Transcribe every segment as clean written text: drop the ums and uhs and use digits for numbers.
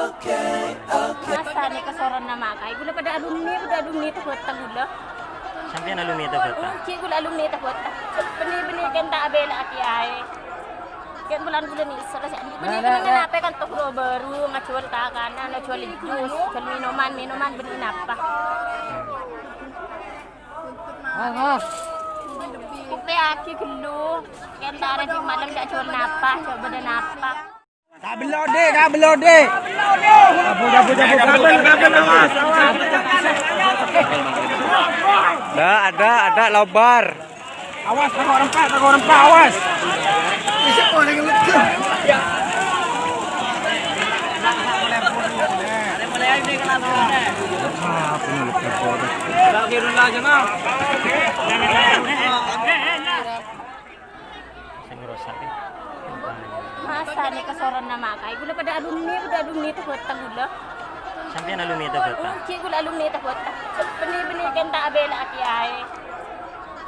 Masa nih kesoron na makai, gula pada alumni itu buat gula. Sampai alumni itu buat. Gula alumni itu buat. Benih-benih kan tak bela akiai. Kan bulan gula nih serasa. Benih-benih kenapa kan toko baru ngajual kanan, ngajual jus, jual minuman benih napa. Kupe aki gelu, kan tarik di malam tak jual napa, coba dan napa. Kabelode. Kabel awas. Ada lobar. Awas takut rempah awas. Bisa boleh ngelucu. Ya. Mulai ini kenapa? Lagi rula aja nah. Masa nih kesoron na makai, gula pada alumni itu buat gula. Sampai alumni itu buat. Gula alumni itu buat. Benih-benih kan tak bela akiai.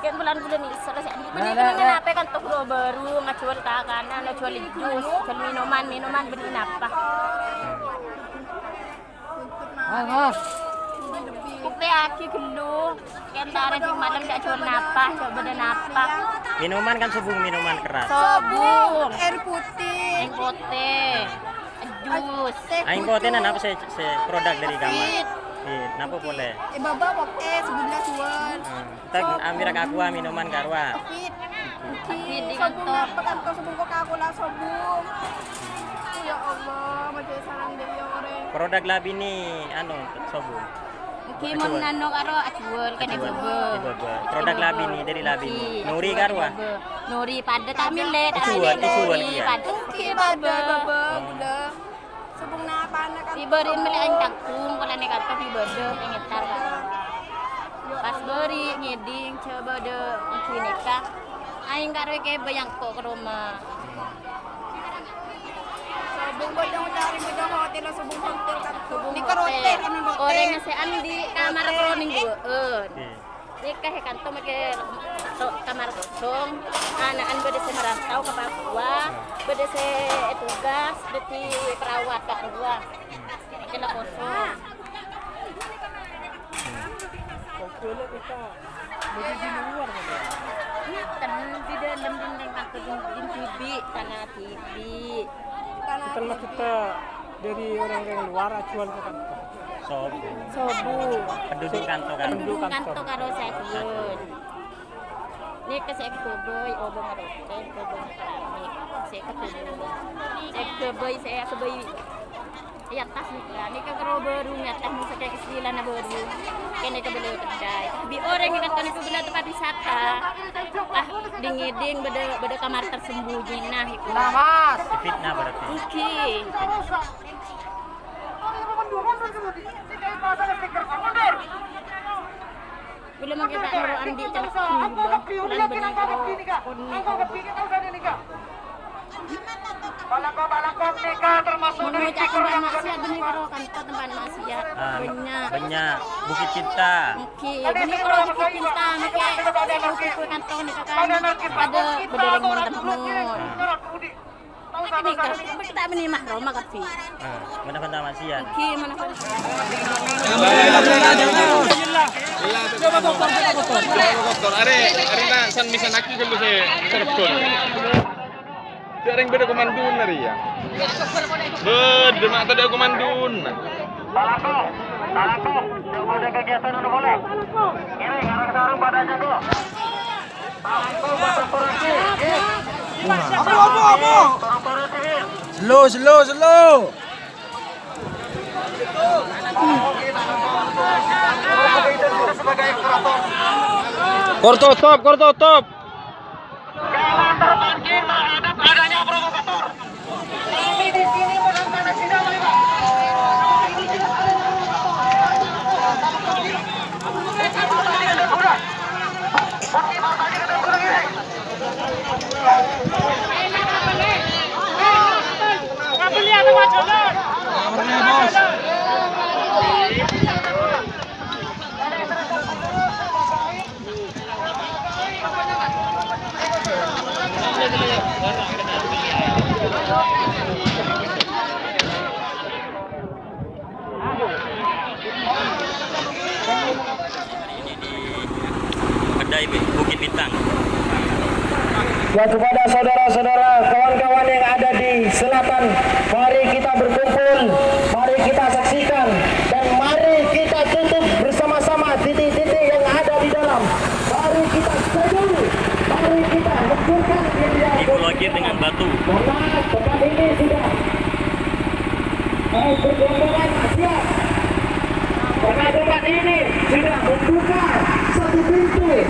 Kan bulan gula nih serasa. Benih-benih kenapa kan toko baru ngajual kanan, ngajual jus, jual minuman benih napa. Kupe aki gelu, kan tarik di malam tak jual napa, coba dan napa. Minuman kan subung minuman keras. Sobung, Air putih. jus. Aing kote na napa se produk dari gambar. Napa boleh? Baba pakai sebelah jual. Kita ambil aqua minuman karwa. Fit di Sobung kantor. apa kantor sobung Coca-Cola sobung. Ya Allah, macam sarang dari orang. Produk labi ni anu sobung. Kimon nano karo ajual kan ibu. Produk labi ni dari labi ni. Nuri karwa. Nuri pada kami le, Dijual nuri dia. pada Baba gula. Sobung na apa anak kan? Ibarin meli aing takung kalau nek kantor ibade ngetar kan. Pas beri ngeding coba de klinika. Aing karo ke bayang kok ke rumah. Sobung bodong dari bodong hotel sobung hotel kan. Di Hotel. hotel kami hotel. Orang nasi di kamar kroning bueun. Nikah kantor make kamar kosong. Anak-anak bade se merantau ke Papua, bade se tugas beti perawat ke Papua. Kena kosong. Kan di dalam dinding kantor dinding TV, tanah TV. Setelah kita dari orang-orang luar acuan ke kantor. Sobung. Sobu. Penduduk kantor kan. Penduduk kantor karo sekian. Ni ke boy obong rote, obong keramik. Boy saya boy. Ya tas ni ke karo baru ngatas musa kayak kesila na baru. Kene ke beli kedai. Bi orang yang kantor itu bela tempat wisata. Dingiding beda kamar tersembunyi nah itu. Mas. Fitnah berarti. Oke. Bila makita ang andi telepon bulan benang ko Balangkong nikah termasuk menurut aku banyak sih benih karo kantor tempat maksiat banyak Bukit Cinta. oke benih karo bukit cinta make karo kantor nikah kan ada bedereng temen ini kan kita benih mah Roma kafe Mana benda maksiat. oke mana kan Doktor, are na san bisa nakki gelu se serpon. Sering beda komandun nari ya. Beda mak tadi komandun. Salako, coba ada kegiatan udah boleh. Ini ngarang sarung pada jago. Salako berkorporasi. Apa? Slow. Korto top. Jangan terpancing terhadap adanya provokator. Kami di sini menonton sidang lima. Ya, kepada saudara-saudara, kawan-kawan yang ada di selatan, mari kita berkumpul, mari kita saksikan, dan mari kita tutup bersama-sama titik-titik yang ada di dalam. Mari kita setuju, mari kita hancurkan Diblokir dengan batu. karena tempat ini sudah bergelombangan siap. Karena tempat ini sudah membuka satu pintu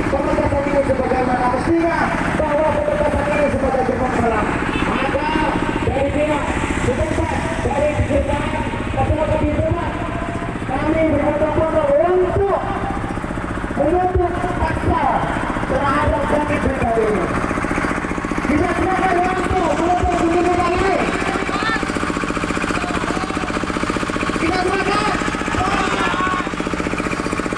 pementasan ini sebagaimana mestinya, bahwa pementasan ini sebagai jemaah malam. Maka dari pihak setempat, dari kejuruteraan masyarakat di rumah, kami berbondong-bondong untuk paksa terhadap sakit mereka ini. Kita silakan untuk menutup kejuruteraan ini. Kita silakan.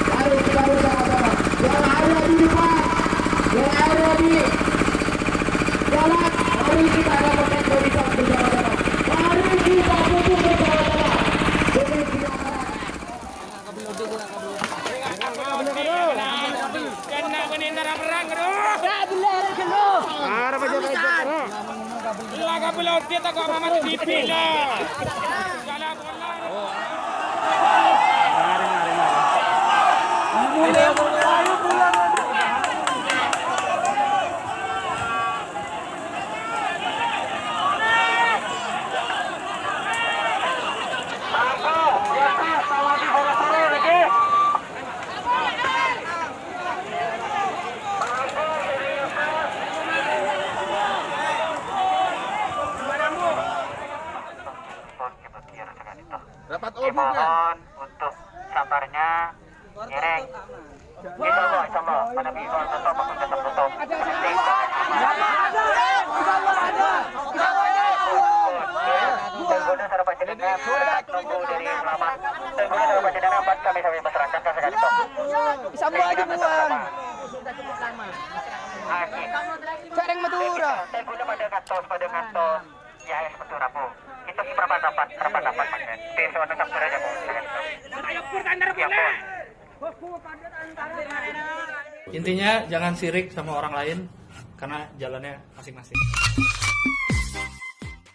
Mari kita bersama-sama. Yang ada di depan, yang ada di jalan, mari kita dapatkan barisan bersama-sama. Mari kita tutup bersama-sama. Demi keamanan. Dapat obu kan? Dimohon untuk sabarnya, ngereng. Insyaallah, pada bihon tetap akan tetap tutup. Tengguna sarapa jenengan, tunggu dari lama. Tengguna sarapa jenengan, pas kami berserahkan ke sekali top. Sambung aja buan. Sareng Madura. Tengguna pada kantos, ya seperti rapu. Itu rapat makan. Besok nanti sampai aja bu. Ya bu. Intinya jangan sirik sama orang lain karena jalannya masing-masing.